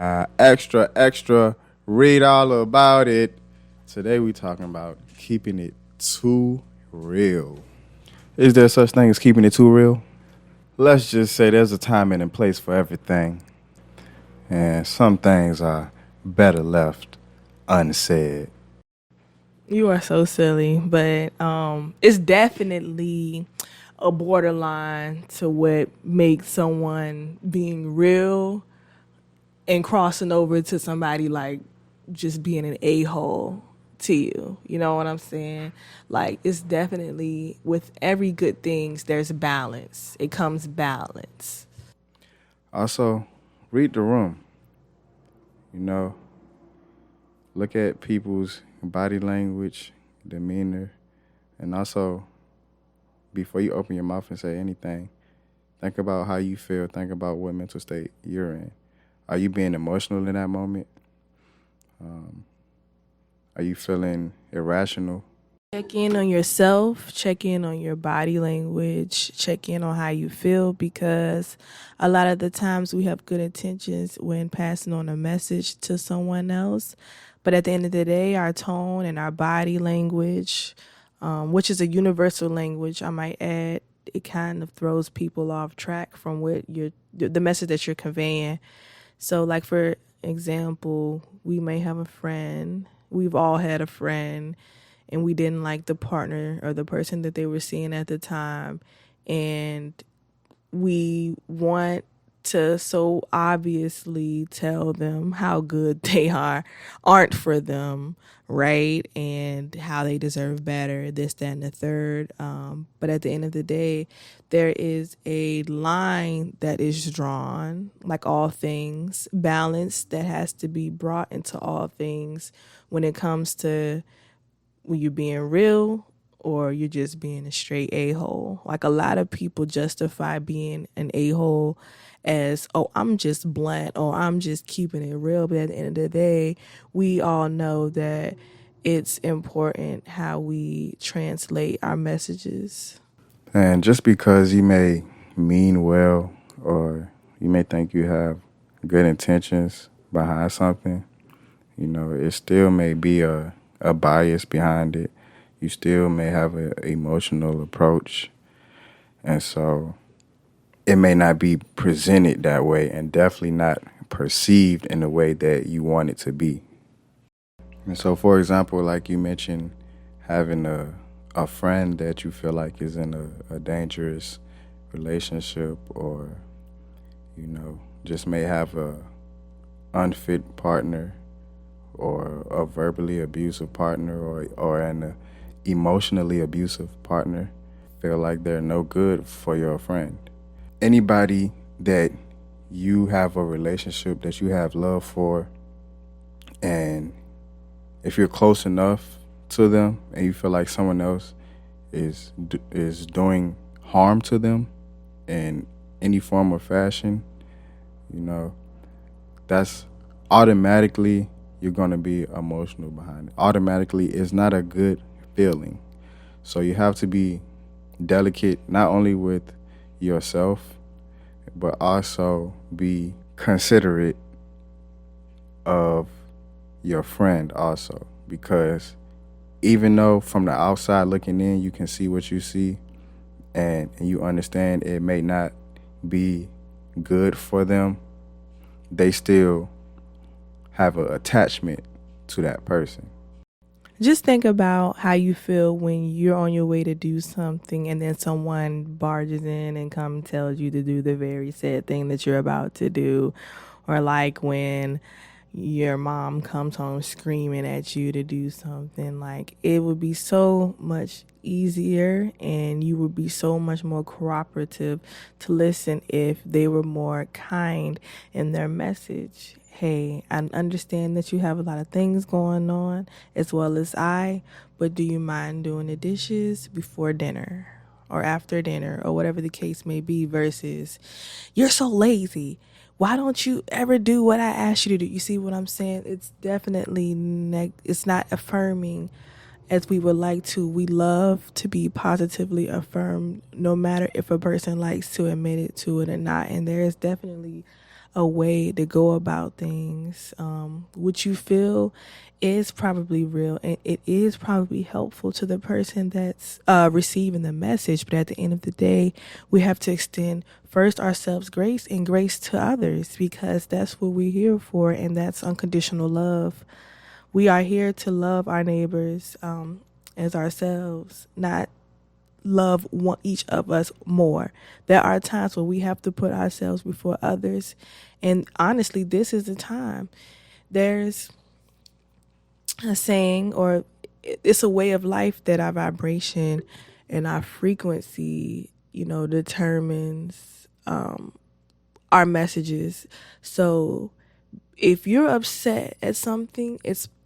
Extra, extra, read all about it. Today we talking about keeping it too real. Is there such thing as keeping it too real? Let's just say there's a time and a place for everything, and some things are better left unsaid. You are so silly, but it's definitely a borderline to what makes someone being real and crossing over to somebody like just being an a-hole to you. You know what I'm saying? Like, it's definitely, with every good things, there's balance. It comes balance. Also, read the room. You know, look at people's body language, demeanor, and also before you open your mouth and say anything, think about how you feel. Think about what mental state you're in. Are you being emotional in that moment? Are you feeling irrational? Check in on yourself, check in on your body language, check in on how you feel, because a lot of the times we have good intentions when passing on a message to someone else. But at the end of the day, our tone and our body language, which is a universal language, I might add, it kind of throws people off track from what the message that you're conveying. So, like, for example, we may have a friend. We've all had a friend, and we didn't like the partner or the person that they were seeing at the time. And we want to so obviously tell them how good they aren't for them, right? And how they deserve better, this, that, and the third. But at the end of the day, there is a line that is drawn, like all things, balance that has to be brought into all things when it comes to when you're being real or you're just being a straight a-hole. Like, a lot of people justify being an a-hole as, oh, I'm just blunt or I'm just keeping it real. But at the end of the day, we all know that it's important how we translate our messages. And just because you may mean well or you may think you have good intentions behind something, it still may be a bias behind it. You still may have an emotional approach. And so it may not be presented that way and definitely not perceived in the way that you want it to be. And so, for example, like you mentioned, having a friend that you feel like is in a dangerous relationship or, just may have a unfit partner or a verbally abusive partner or an emotionally abusive partner, feel like they're no good for your friend. Anybody that you have a relationship that you have love for, and if you're close enough to them and you feel like someone else is doing harm to them in any form or fashion, that's automatically you're going to be emotional behind it. Automatically, it's not a good feeling. So you have to be delicate not only with yourself, but also be considerate of your friend also, because even though from the outside looking in you can see what you see and you understand it may not be good for them, they still have an attachment to that person. Just think about how you feel when you're on your way to do something and then someone barges in and tells you to do the very said thing that you're about to do. Or like when your mom comes home screaming at you to do something. Like, it would be so much easier and you would be so much more cooperative to listen if they were more kind in their message. Hey, I understand that you have a lot of things going on as well as but do you mind doing the dishes before dinner or after dinner or whatever the case may be, versus, you're so lazy. Why don't you ever do what I asked you to do? You see what I'm saying? It's definitely it's not affirming as we would like to. We love to be positively affirmed, no matter if a person likes to admit it to it or not. And there is definitely a way to go about things. What you feel is probably real, and it is probably helpful to the person that's receiving the message. But at the end of the day, we have to extend first ourselves grace and grace to others, because that's what we're here for, and that's unconditional love. We are here to love our neighbors as ourselves, not love each of us more. There are times where we have to put ourselves before others, and honestly, this is the time. There's a saying, or it's a way of life, that our vibration and our frequency, determines our messages. So if you're upset at something,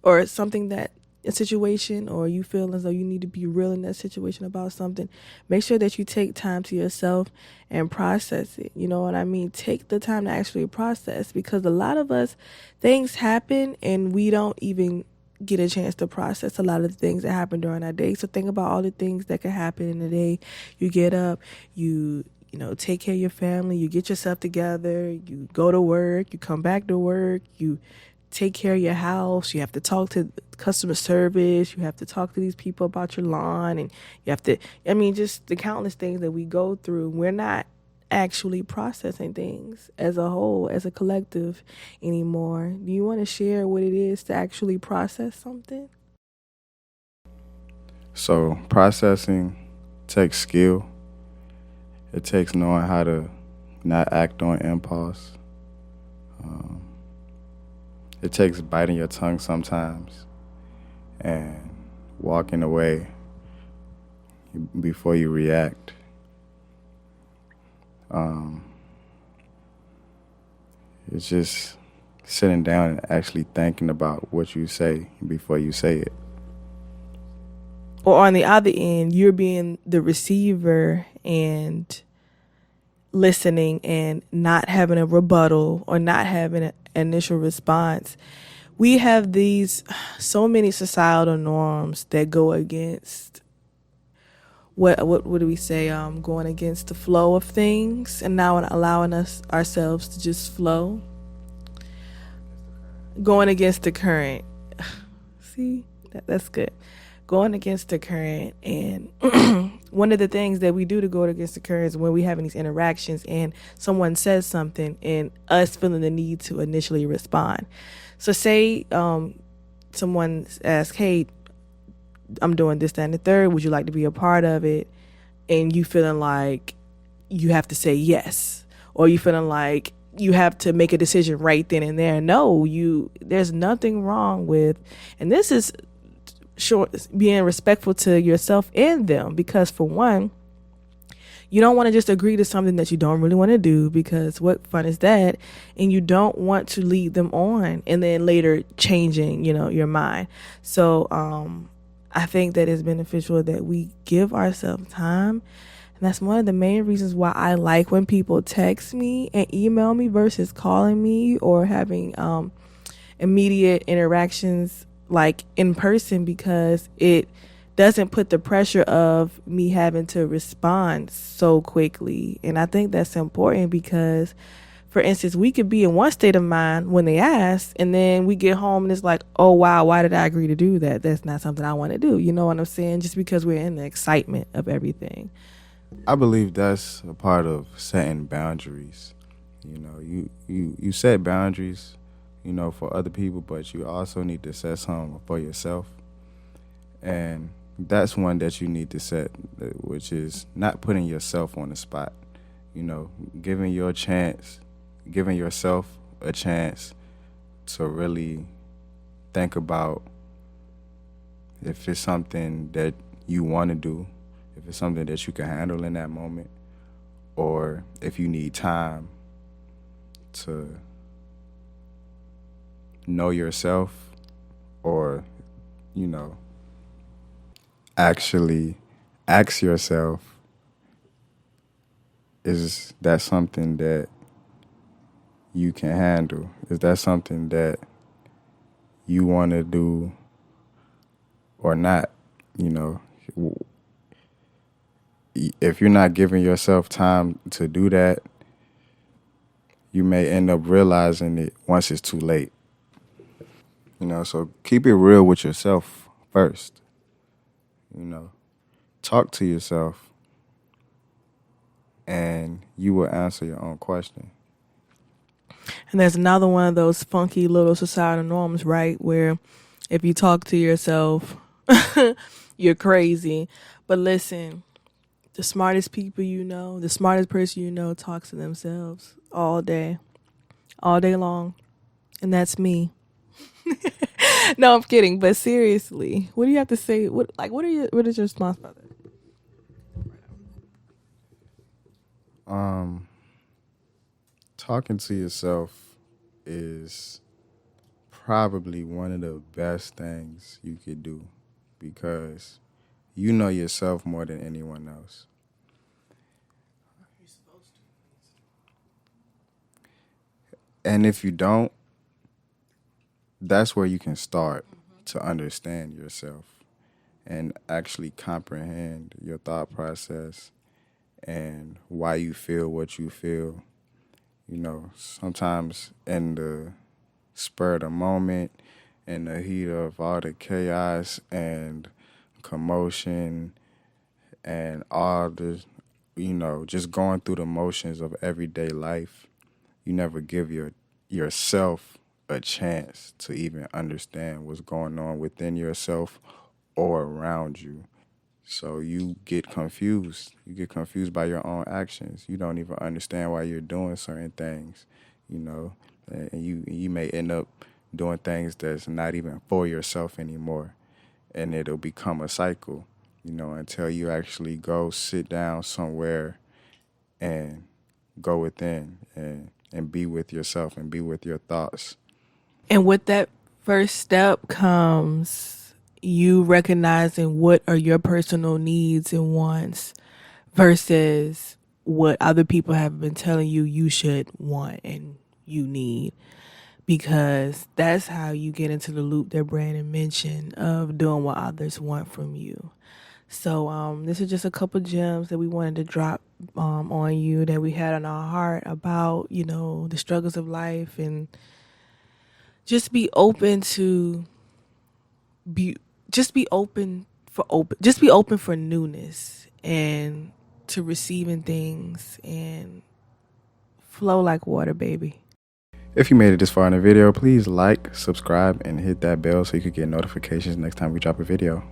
or something that a situation, or you feel as though you need to be real in that situation about something, make sure that you take time to yourself and process it. You know what I mean? Take the time to actually process, because a lot of us, things happen and we don't even get a chance to process a lot of the things that happen during our day. So think about all the things that could happen in a day. You get up, you take care of your family, you get yourself together, you go to work, you come back to work, you take care of your house, you have to talk to customer service, you have to talk to these people about your lawn, and you have to, just the countless things that we go through. We're not actually processing things as a whole, as a collective anymore. Do you want to share what it is to actually process something? So processing takes skill. It takes knowing how to not act on impulse. Um, it takes biting your tongue sometimes and walking away before you react. It's just sitting down and actually thinking about what you say before you say it. Or on the other end, you're being the receiver and listening and not having a rebuttal or not having an initial response. We have these so many societal norms that go against what do we say? Going against the flow of things, and now allowing ourselves to just flow. Going against the current. See, that's good. Going against the current, and one of the things that we do to go against the current is when we having these interactions and someone says something and us feeling the need to initially respond. So say someone asks, hey, I'm doing this, that, and the third, would you like to be a part of it? And you feeling like you have to say yes, or you feeling like you have to make a decision right then and there. No, there's nothing wrong with, and this is being respectful to yourself and them, because for one, you don't want to just agree to something that you don't really want to do, because what fun is that? And you don't want to lead them on and then later changing, your mind. So I think that it's beneficial that we give ourselves time. And that's one of the main reasons why I like when people text me and email me versus calling me or having immediate interactions like in person, because it doesn't put the pressure of me having to respond so quickly. And I think that's important because, for instance, we could be in one state of mind when they ask, and then we get home and it's like, oh, wow, why did I agree to do that? That's not something I want to do. You know what I'm saying? Just because we're in the excitement of everything. I believe that's a part of setting boundaries. You set boundaries, for other people, but you also need to set some for yourself. And that's one that you need to set, which is not putting yourself on the spot. Giving yourself a chance to really think about if it's something that you want to do, if it's something that you can handle in that moment, or if you need time to know yourself, or, actually ask yourself, is that something that you can handle? Is that something that you want to do or not? If you're not giving yourself time to do that, you may end up realizing it once it's too late. So keep it real with yourself first. Talk to yourself and you will answer your own question. And there's another one of those funky little societal norms, right? Where if you talk to yourself, you're crazy. But listen, the smartest people the smartest person talks to themselves all day long. And that's me. No, I'm kidding. But seriously, what do you have to say? What is your response about that? Talking to yourself is probably one of the best things you could do because you know yourself more than anyone else. And if you don't, that's where you can start to understand yourself and actually comprehend your thought process and why you feel what you feel. Sometimes in the spur of the moment, in the heat of all the chaos and commotion and all the, just going through the motions of everyday life, you never give yourself a chance to even understand what's going on within yourself or around you. So you get confused. You get confused by your own actions. You don't even understand why you're doing certain things, and you may end up doing things that's not even for yourself anymore. And it'll become a cycle, until you actually go sit down somewhere and go within and be with yourself and be with your thoughts. And with that first step comes you recognizing what are your personal needs and wants versus what other people have been telling you should want and you need. Because that's how you get into the loop that Brandon mentioned of doing what others want from you. So this is just a couple gems that we wanted to drop on you that we had on our heart about, the struggles of life, and just be open to just be open for newness and to receiving things and flow like water, baby. If you made it this far in the video, please like, subscribe, and hit that bell so you can get notifications next time we drop a video.